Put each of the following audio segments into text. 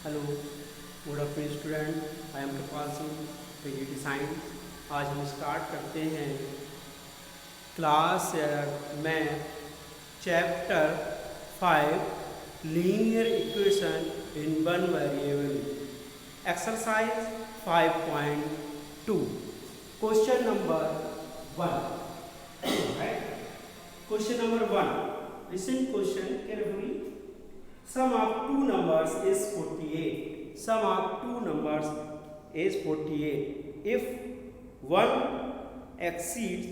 Hello good afternoon student, I am Kripal Singh, PGT science. आज हम start करते हैं क्लास में chapter 5 linear equation in one variable, exercise 5.2, question number 1। Question number 1. Listen question carefully. Sum of two numbers is 48. Sum of two numbers is 48. If one exceeds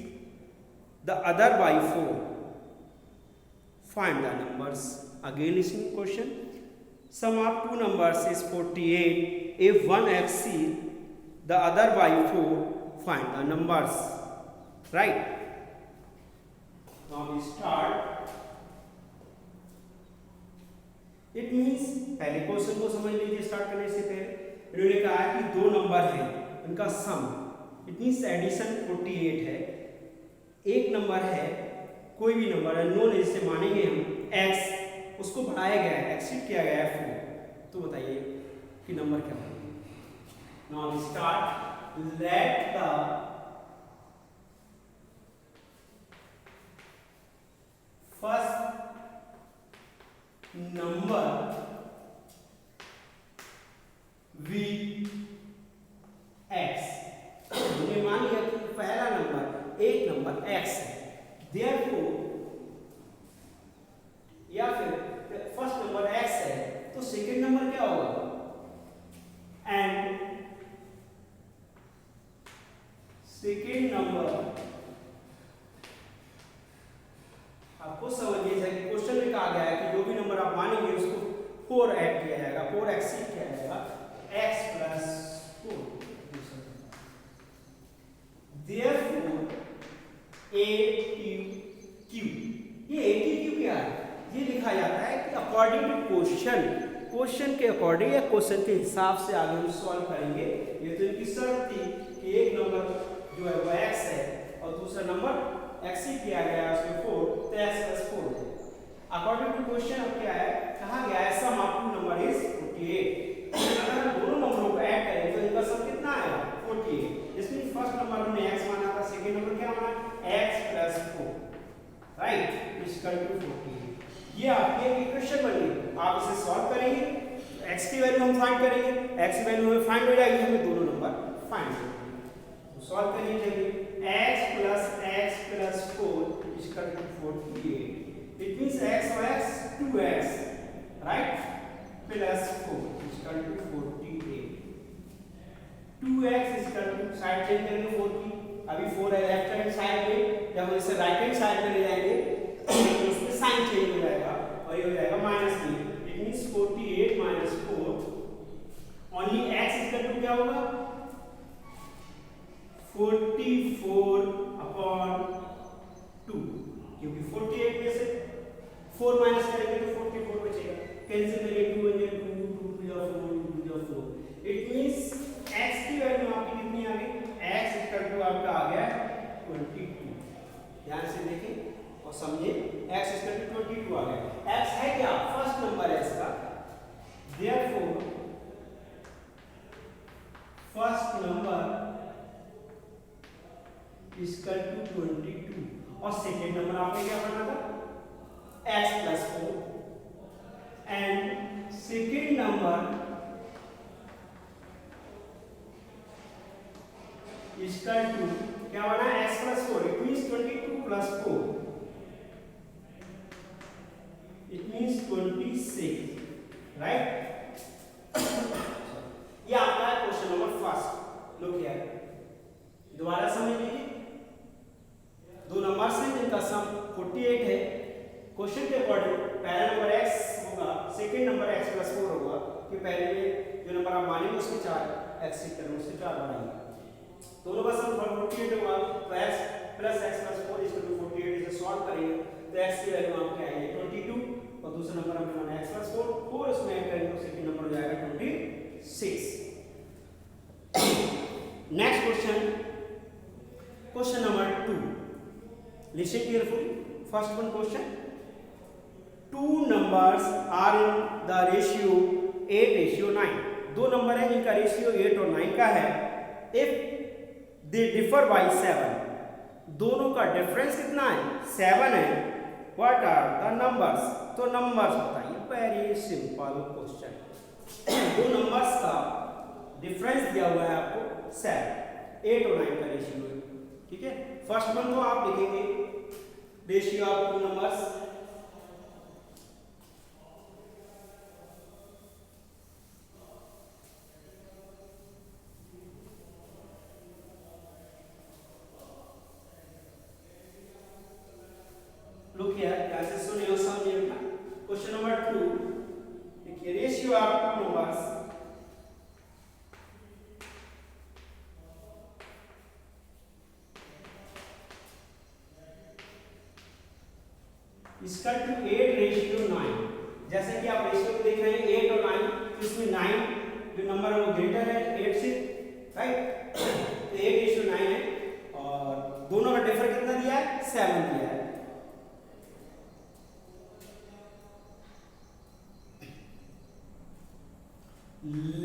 the other by 4, find the numbers. Again listen question. Sum of two numbers is 48. If one exceeds the other by 4, find the numbers. Right? Now we start. It means पहले question को समझ लीजिए। Start करने से पहले इन्होंने कहा है कि दो नंबर है, उनका सम, इट मीन्स एडिशन 48 है। एक नंबर है, कोई भी नंबर है, नॉन जैसे मानेंगे हम x, उसको बढ़ाया गया है, एक्सीड किया गया है 4, तो बताइए कि नंबर क्या बनेगा। Now start. Late the first number v x, हमने मान लिया कि पहला नंबर, एक नंबर x है, देयरफॉर या फिर फर्स्ट नंबर x है तो सेकंड नंबर क्या होगा, एंड सेकंड नंबर आपको समझिए कि क्वेश्चन में कहा गया है कि जो भी नंबर आप मानेंगे उसको 4 ऐड किया जाएगा, 4 एक्सीड किया जाएगा, x प्लस 4। देयरफॉर ATQ, ये ATQ क्या है? ये लिखा जाता है कि अकॉर्डिंग टू क्वेश्चन के अकॉर्डिंग या क्वेश्चन के हिसाब से आगे हम सॉल्व करेंगे। ये तो इनकी शर्त थी कि एक नंबर जो है वो x है और दूसरा नंबर एक्सीड किया गया उसमें 4, तो x प्लस 4 है। अकॉर्डिंग टू क्वेश्चन अब क्या है, कहा गया है सम ऑफ टू नंबर इज 48। अगर हम दोनों नंबरों को ऐड करें तो इनका सम कितना आएगा, 48। इसमें फर्स्ट नंबर हमने x माना था, सेकंड नंबर क्या माना, x plus 4, right, equal to 48। ये आपकी एक इक्वेशन बन गई। आप इसे सॉल्व करेंगे, x की वैल्यू हम फाइंड करेंगे, x की वैल्यू हमें फाइंड हो जाएगी, हमें दोनों नंबर फाइंड करने हैं। तो सॉल्व करिए चलिए, x plus 4 equal to 48। It means x और x 2x, right? Plus 4 equal to 48। 2x equal to side change करेंगे 4 की, अभी 4 है लेफ्ट हैंड साइड में, जब हम इसे राइट हैंड साइड में ले जाएंगे तो इसमें साइन चेंज हो जाएगा और ये हो जाएगा -3। It means 48 minus 4, only x equal to क्या होगा, 44/2, क्योंकि 48 में से 4 माइनस करेंगे तो 44 बचेगा, कैंसिल करेंगे 2 बचे 2 2 या 4 2 या 4। इट मींस x की वैल्यू आपकी कितनी आ गई, x इक्वल टू आपका आ गया 22। ध्यान से देखें और समझिए, x इक्वल टू 22 आ गया। x है क्या, फर्स्ट नंबर है इसका, therefore first number equal to 22 और सेकेंड नंबर आपने क्या पढ़ना था, x plus 4, and second number equal to क्या बना, x plus 4। It means 22 plus 4, it means 26, right. ये आपका question number first. Look here, दोबारा समझ लीजिए, दो नंबर से जिनका सम 48 है, क्वेश्चन के अकॉर्डिंग पहला नंबर x होगा, सेकंड नंबर x प्लस 4 होगा, कि पहले में जो नंबर आप मानेंगे उसके 4 एक्सीड करेंगे, उसके 4 बढ़ाएंगे, दोनों का सम 48 होगा, तो x plus x plus 4 equal to 48। इसे सॉल्व करेंगे तो x की वैल्यू आपकी आएगी 22 और दूसरा नंबर हमने माना x प्लस 4 उसमें ऐड करेंगे तो सेकंड नंबर हो जाएगा 26। Next question, question number 2। Listen carefully. First one question. Two numbers are in the ratio 8:9, दो नंबर है जिनका रेशियो 8 और 9 का है। इफ दे डिफर बाय 7, दोनों का डिफरेंस कितना है 7 है, व्हाट आर द नंबर्स, तो नंबर्स बताइए। वेरी सिंपल क्वेश्चन, दो नंबर्स का डिफरेंस दिया हुआ है आपको 7, 8 और 9 का रेशियो है, ठीक है। फर्स्ट वन तो आप लिखेंगे ratio of two numbers, look here, ध्यान से सुनिए और समझिए अपना। क्वेश्चन नंबर 2 देखिए, रेशियो ऑफ टू नंबर्स, इसका टू 8:9, जैसे कि आप रेशियो को देख रहे हैं 8 और 9, तो इसमें 9 जो नंबर है वो ग्रेटर है 8 से, राइट। तो 8:9 है और दोनों का डिफर कितना दिया है 7 दिया है।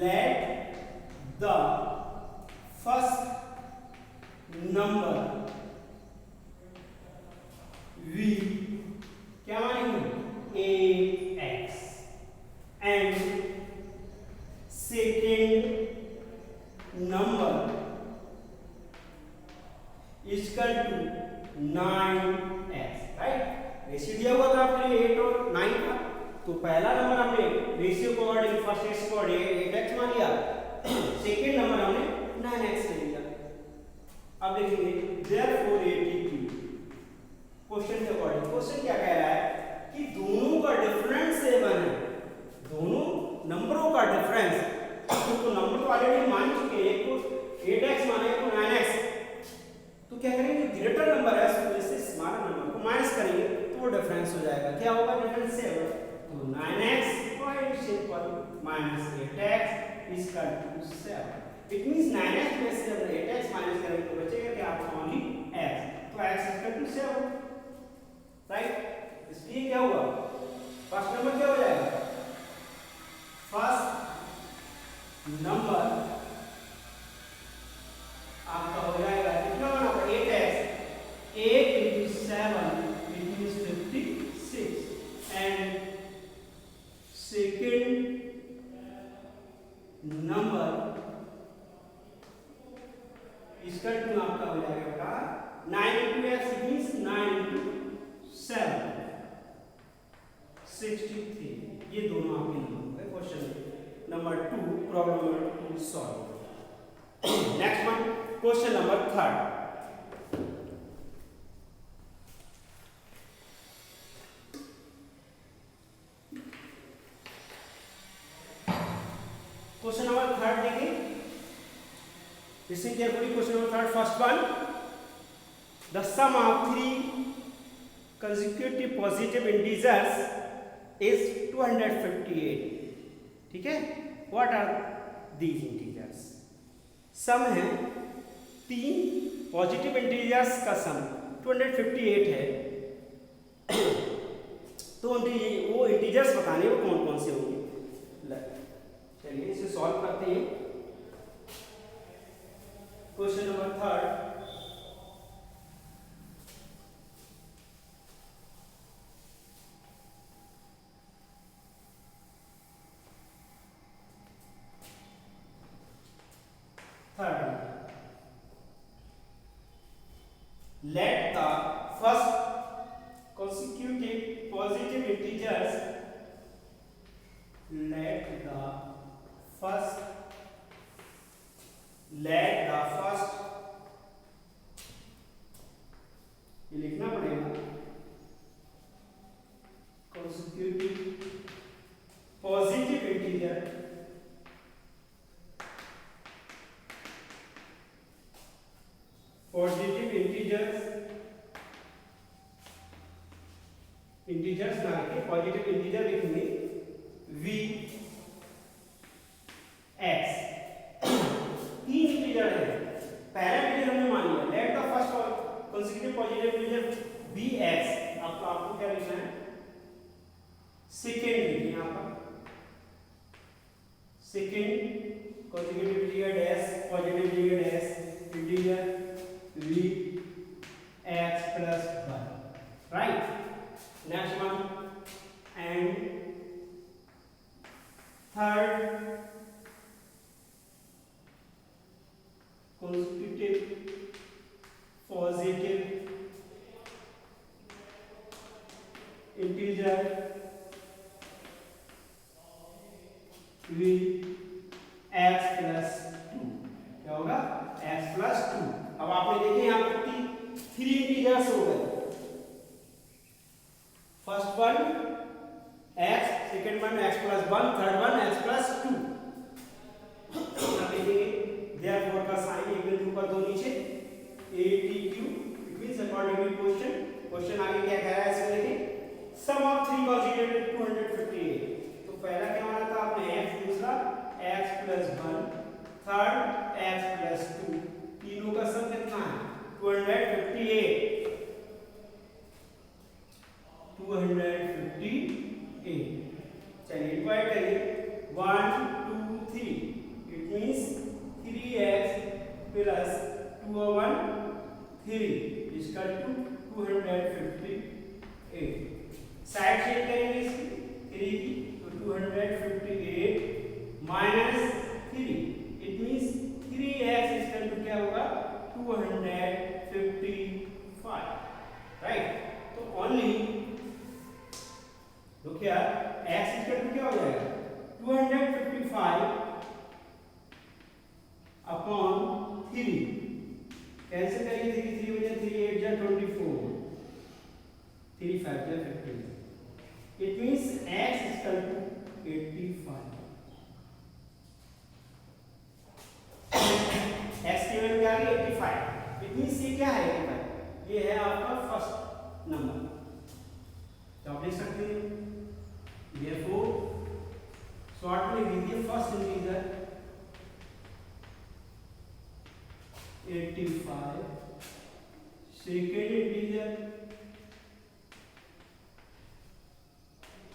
Let the first number v क्या मानेंगे ax and second number is equal to 9x, right. Ratio दिया हुआ था आपके लिए 8 और 9 का, तो पहला नंबर हमने रेशियो को अकॉर्डिंग फर्स्ट एक्स को 8x मान लिया, सेकंड नंबर हमने 9x ले लिया। अब देखेंगे therefore ATQ, क्वेश्चन के अकॉर्डिंग, क्वेश्चन क्या कह रहा है कि दोनों का डिफरेंस 7 है, दोनों नंबरों का डिफरेंस, तो नंबर तो ऑलरेडी मान चुके हैं, एक को 8x माना है, एक को 9x, तो क्या करेंगे ग्रेटर नंबर है उसमें से स्मॉलर नंबर को माइनस करेंगे तो डिफरेंस हो जाएगा, क्या होगा डिफरेंस 7, तो 9x quite simple minus 8x is equal to 7, it means 9x में से जब 8x माइनस करेंगे तो बचेगा क्या आपका ओनली x, तो x is equal to 7, right. इसलिए क्या हुआ फर्स्ट नंबर क्या हो जाएगा, फर्स्ट नंबर आपका हो जाएगा कितना बना 8x, 8 into 7 it is 56 and second number इसका टू आपका हो जाएगा 9 into x means 9 into 7 63, ये दोनों आपके नंबर है। Question number 2 problem number 2 solve. Next one question number 3, question number 3 देखिए, listen carefully. Question number 3 first one, the sum of 3 consecutive positive integers is 258, ठीक है। what are these integers, सम है 3 positive integers का सम 258 है, तो वो integers बताने वो कौन कौन से होंगे। चलिए इसे सॉल्व करते हैं। Question number 3, let the first consecutive positive integers, let the first ये लिखना पड़ेगा consecutive positive integer इंटीजर्स ना लिखे, पॉजिटिव इंटीजर लिखेंगे v x, 3 इंटीजर है, पहला इंटीजर हमने मान लिया, late the first consecutive positive integer v x, आपको क्या लिखना है सेकेंड लिखिए यहाँ पर, second consecutive integer dash positive integer dash integer v x plus 1, right? Next one, and third consecutive positive integer with x plus 2, क्या होगा x plus 2। अब आपने देखे यहाँ पर 3 इंटीजर्स हो गए, first one x, second one x plus 1, third one x plus 2। therefore का साइन एक बिंदु पर दो नीचे ATQ, it means according to question आगे क्या कह रहा है इसमें देखिए, सम ऑफ 3 कॉन्जुगेटेड 258। तो पहला क्या माना था आपने x, दूसरा x plus 1, third x plus 2, तीनों का सम कितना है 258। 258 चलिए डिवाइड करिए 1 2 3, इट मींस 3x plus 2 और 1 3 इक्वल टू 258। साइड चेंज करेंगे इसकी 3 की, तो 258 minus 3, it means 3x equal to क्या होगा 255, राइट? तो ओनली देखिए यार x इक्वल टू क्या हो जाएगा 255 अपॉन 3, कैंसिल करिए 3 3 बजे 3 8 जा 24, 3 5 जा 15, it means x equal to 85। x की वैल्यू क्या आ गई 85, इट मींस ये क्या है 85, ये है आपका फर्स्ट नंबर। तो आप देख सकते हैं therefore शॉर्ट में लिख दिए first integer 85, second integer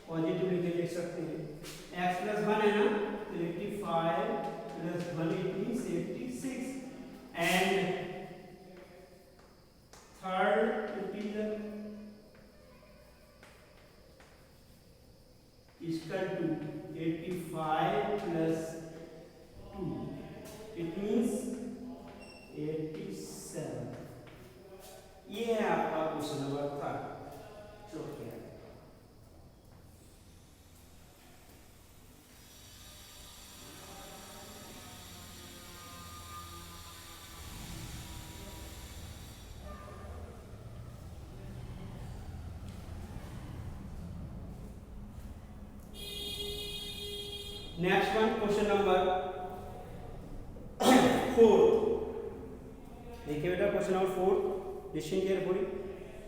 positive लिख सकते हैं x plus 1 है ना, तो 85 plus 1 it means 86, and third integer is equal to 85 plus 2, it means 87। ये है आपका क्वेश्चन नंबर 3 चौथा। Next one question number 4। देखिए बेटा question number 4, listen carefully.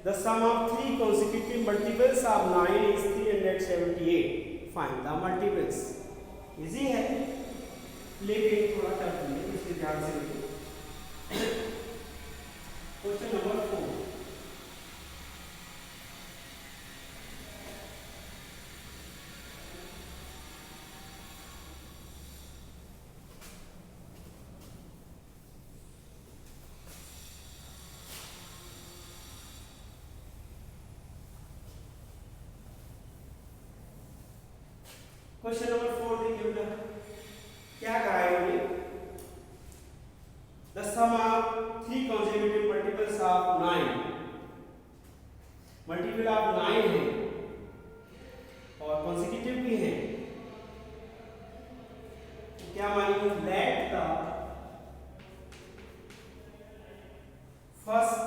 The sum of 3 consecutive multiples of 9 is 378, find the multiples. Easy है लेकिन थोड़ा tough है, इसके ध्यान से देखिए। क्वेश्चन नंबर 4, क्वेश्चन नंबर 4 देखिए बेटा क्या कहा है ये, the sum of 3 consecutive multiples of 9, multiple of 9 है और consecutive भी है, तो क्या मानेंगे let the first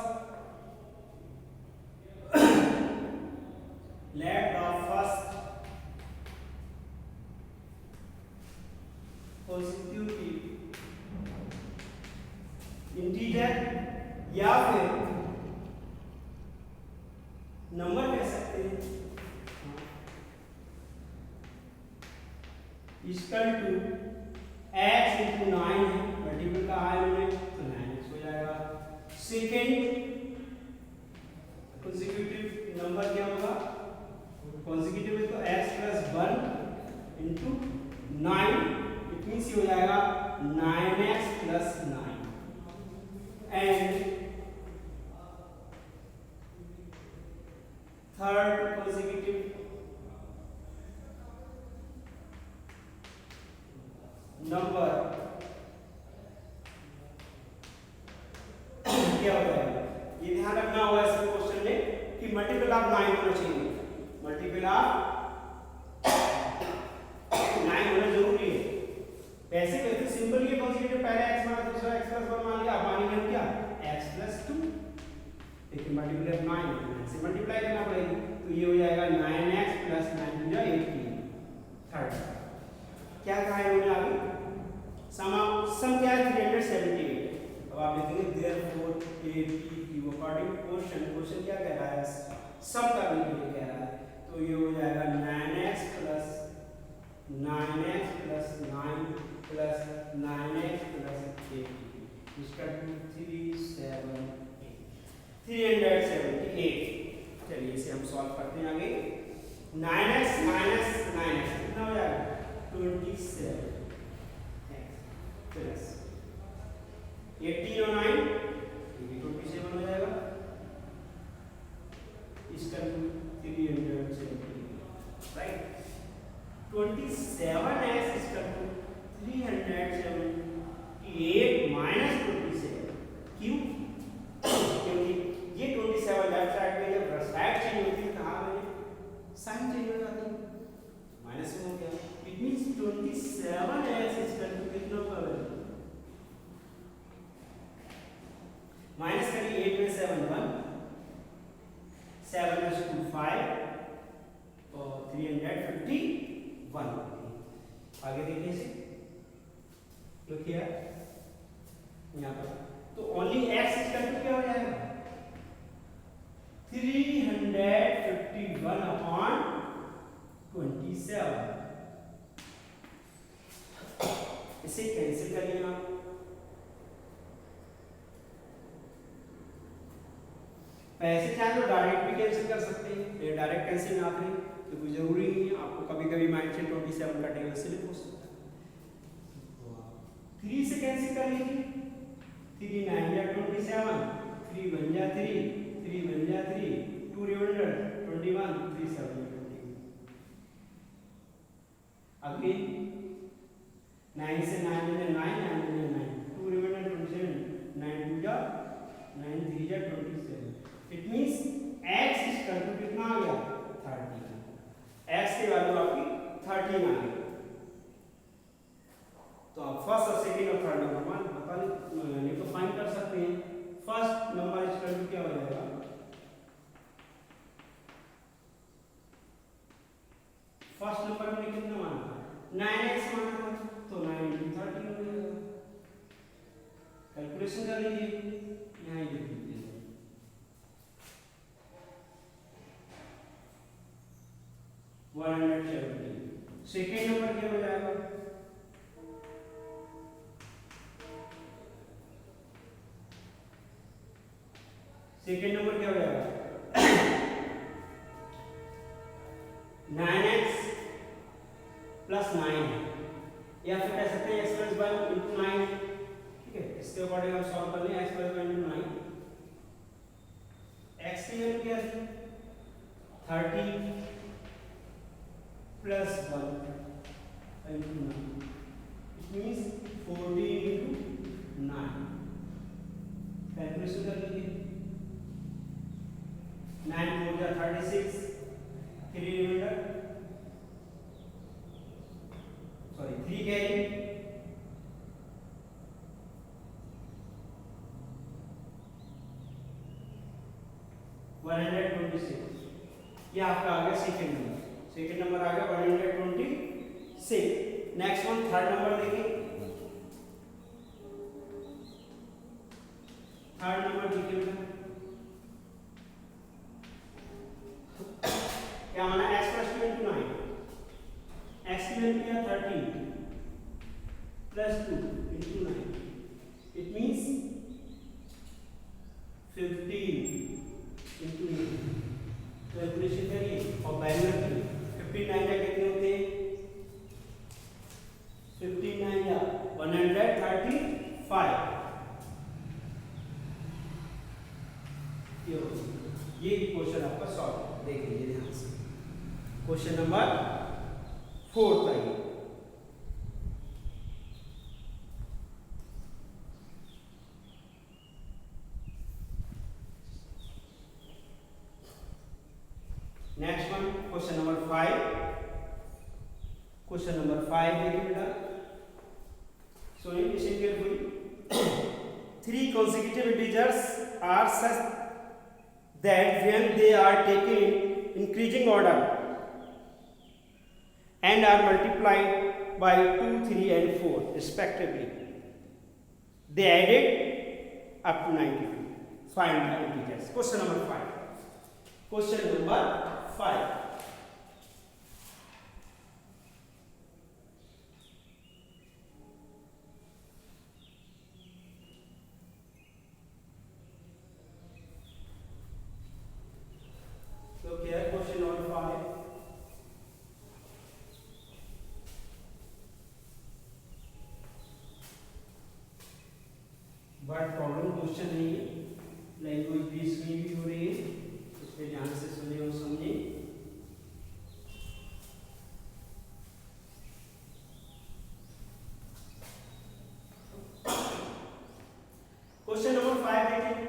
consecutive integer या फिर नंबर कह सकते हैं इक्वल टू x into 9 है, मल्टीपल का है मैंने तो 9x हो जाएगा। सेकेंड consecutive नंबर क्या होगा, consecutive है तो x plus 1 into 9 मीन्स ये हो जाएगा 9x plus 9 and third consecutive number क्या हो जाएगा। ये ध्यान रखना होगा इस क्वेश्चन में कि मल्टीपल ऑफ 9 होना चाहिए, मल्टीपल ऑफ 9 होना जरूरी है। वैसे वैसे सिंपल ये कंसीडर पहले x माना दूसरा x प्लस 1 मान लिया, अब मान लिया क्या x प्लस 2, लेकिन मल्टीपल ऑफ 9 से मल्टीप्लाई करना पड़ेगा, तो ये हो जाएगा 9x प्लस 9 टू जा 18 थर्ड। क्या कहा है इन्होंने आगे सम क्या है 378। अब आप लिखेंगे therefore a p q according question क्या कह रहा है, सम करने के लिए कह रहा है, तो ये हो जाएगा 9x plus 9 plus 9x plus 8 इसका 378। चलिए इसे हम सॉल्व करते हैं आगे। 9x माइनस 9x कितना हो जाएगा 27 प्लस 18 और 9 ये भी 27 हो जाएगा, इसका 370 राइट। 27x इसका 378 माइनस 27 क्यों, क्योंकि ये 27 लेफ्ट साइड में जब साइड चेंज होती है कहाँ में साइन चेंज हो जाती है, माइनस में हो गया। इट मींस 27x इसका कितना होगा माइनस करिए 8 में 7 1 7 में 2 5 और 351। आगे देखिए इसे तो क्या यहाँ पर, तो ओनली x इसका क्या हो जाएगा 351 अपॉन 27। इसे कैंसिल करिए आप, पैसे चाहे तो डायरेक्ट भी कैंसिल कर सकते हैं, ये डायरेक्ट कैंसिल ना करें तो कोई जरूरी नहीं है, आपको कभी कभी माइंड से 27 का टेबल सिलेक्ट हो सकता है। 3 से कैंसिल कर लीजिए, 3 9 जा 27, 3 1 जा 3, 3 1 जा 3, 2 रिमाइंडर 21, 3 7 21। अगेन 9 से 9 में 9 2 रिमाइंडर 27, 9 2 जा 9 3 जा 27। It means x equal to कितना आ गया 30, x की वैल्यू आपकी 13 आ गई। तो आप फर्स्ट और सेकंड और थर्ड नंबर मान पता नहीं तो फाइंड कर सकते हैं। फर्स्ट नंबर इक्वल टू क्या हो जाएगा, फर्स्ट नंबर में कितना माना था 9x माना था, तो 9 into 13 हो जाएगा। कैलकुलेशन कर लीजिए, यहाँ लिख लीजिए 170। सेकेंड नंबर क्या हो जाएगा, सेकेंड नंबर क्या हो जाएगा 9x प्लस 9, या फिर कह सकते हैं x प्लस 1 इंटू 9। ठीक है, इसके अकॉर्डिंग हम सॉल्व कर लें। x प्लस 1 इंटू 9, x की वैल्यू क्या है 30 plus 1 into 9, it means 40 into 9। Calculation कर लीजिए, 9 4 जा 36, 3 रिमाइंडर सॉरी 3 कैरी 126। ये आपका आ गया सेकेंड नंबर, सेकेंड नंबर आ गया 126। नेक्स्ट वन थर्ड नंबर देखिए, थर्ड नंबर देखिए क्या माना x प्लस 2 इंटू 9, x की वैल्यू क्या 13 plus 2 into 9, it means 15 into 9। Calculation करिए और वैल्यू रखिए, 15 9 जा कितने होते हैं 15 9 क्वेश्चन नंबर 4 था ये। Next one question number 5। Question number 5 देखिए बेटा, so listen carefully. 3 consecutive integers are such that when they are taken in increasing order and are multiplied by 2, 3 and 4 respectively, they added up to 92. Find the integers. Question number 5. Question number 5. So here question number 5. But problem question नहीं है, language भी इसमें भी हो रही है, इसलिए ध्यान से सुने और समझे। क्वेश्चन नंबर 5 देखिए।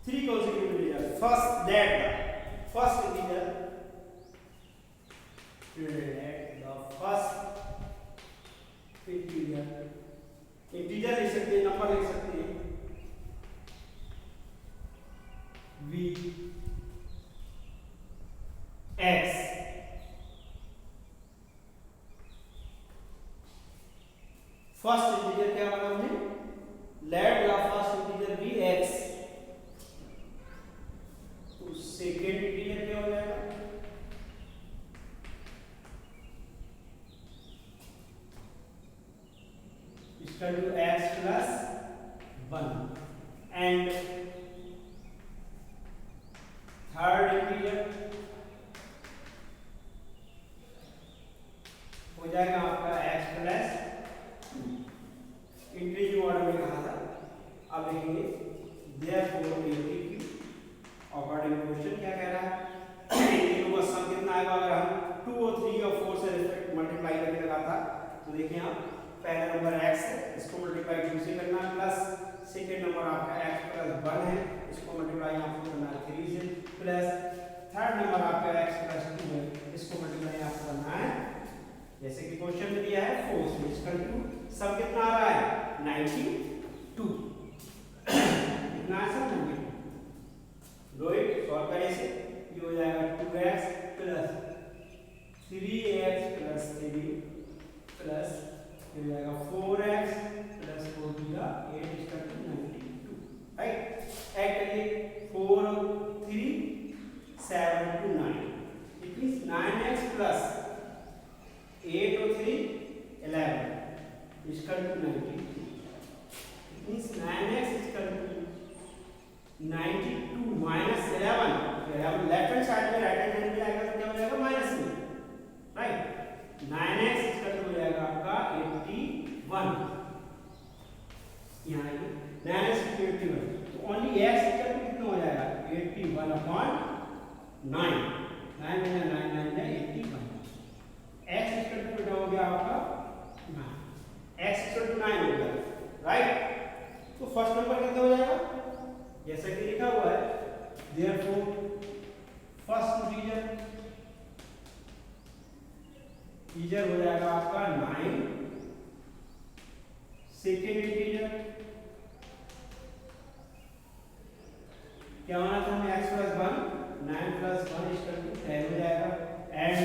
3 consecutive integers. First let the first integer, let the first integer, integer लिख सकते हैं, नंबर लिख सकते हैं, v x फर्स्ट इंटीजर क्या बना हमने, let the first integer be x, तो सेकेंड इंटीजर क्या हो जाएगा, equal to x plus 1 and third integer हो जाएगा आपका x प्लस 2। इंक्रीजिंग ऑर्डर में कहा था। अब लिखेंगे therefore ATQ अकॉर्डिंग क्वेश्चन क्या कह रहा है, इन का सम कितना आएगा, अगर हम 2 और 3 और 4 से रिस्पेक्ट मल्टीप्लाई करके लगा था तो देखिए आप पहला नंबर x है, इसको मल्टीप्लाई 2 से करना है, प्लस सेकंड नंबर आपका x प्लस 1 है, इसको मल्टीप्लाई आपको करना है 3 से, प्लस थर्ड नंबर आपका x प्लस 2 है, इसको मल्टीप्लाई आपको करना है जैसे कि क्वेश्चन में दिया है 4 से, इसका टू सब कितना आ रहा है 92। कितना है सब 92। रोहित सॉल्व करें इसे, ये हो जाएगा 2x plus 3x plus 3 plus हो जाएगा 4x प्लस 4 दिया 8 इसका 92, राइट। ऐड करिए 4 3 7 to 9, it means 9x plus 8 और 3 11 इसका 92, इट मींस 9x इसका 92 माइनस 11 लेफ्ट हैंड साइड में राइट हैंड में आएगा तो क्या हो जाएगा माइनस में, राइट। 9x इसका हो जाएगा आपका 81, यहाँ 9x 81, तो ओनली x इसका कितना हो जाएगा 81 अपॉन 9, 9 में 9 9 में 81, x इसका कितना हो गया आपका 9, x इक्वल टू 9 हो गया, राइट। तो फर्स्ट नंबर कितना हो जाएगा जैसा कि लिखा हुआ है, therefore फर्स्ट इंटीजर हो जाएगा आपका 9, सेकेंड इंटीजर क्या होना था हमें x plus 1, 9 plus 1 equal to 10 हो जाएगा, and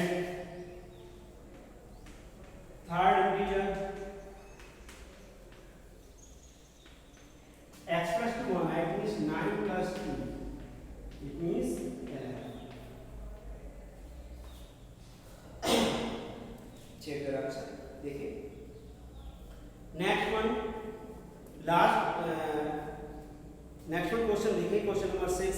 third integer x plus 2 होना है, it means 9 plus 2 it means 11। Check करो आप देखिए। Next one last next one question देखिए, क्वेश्चन नंबर 6।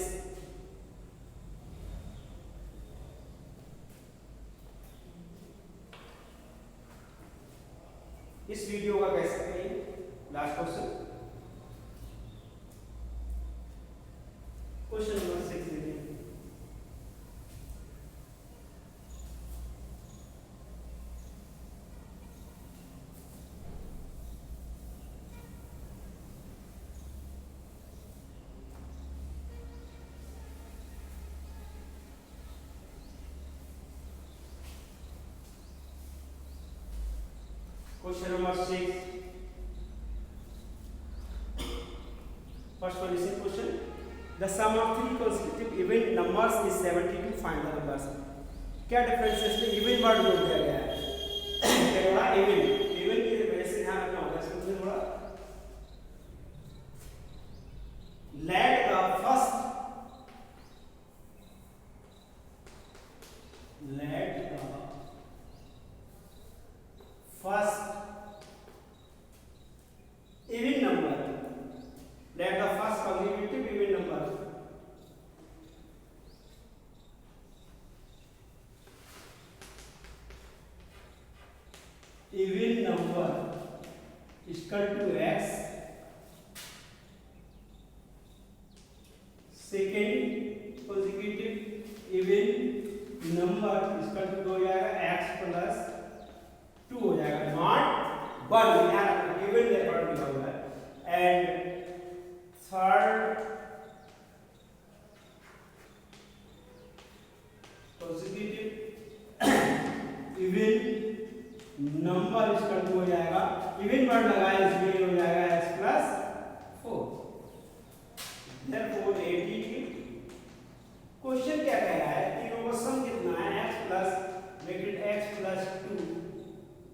इस वीडियो का कह सकते हैं लास्ट क्वेश्चन। क्वेश्चन नंबर 6 देखिए, Question number 6. First one is a question. The sum of three consecutive even numbers is 72. Find the numbers. क्या difference है इसमें? इवन वर्ड जोड़ दिया गया है। क्या बोला? इवन। इवन की वजह से ध्यान रखना होगा इसमें थोड़ा। Let the first even number, let the first consecutive even number is equal to x, second consecutive even number is equal to हो जाएगा x plus 2 हो जाएगा, नॉट 1। यहाँ इवन रेकॉर्ड लिखा हुआ है। And third consecutive even number इसका 2 हो जाएगा, इवन वर्ड लगाया इसलिए हो जाएगा x plus 4। therefore 80 क्वेश्चन क्या कह रहा है? तीनों का सम कितना है? x plus bracket x plus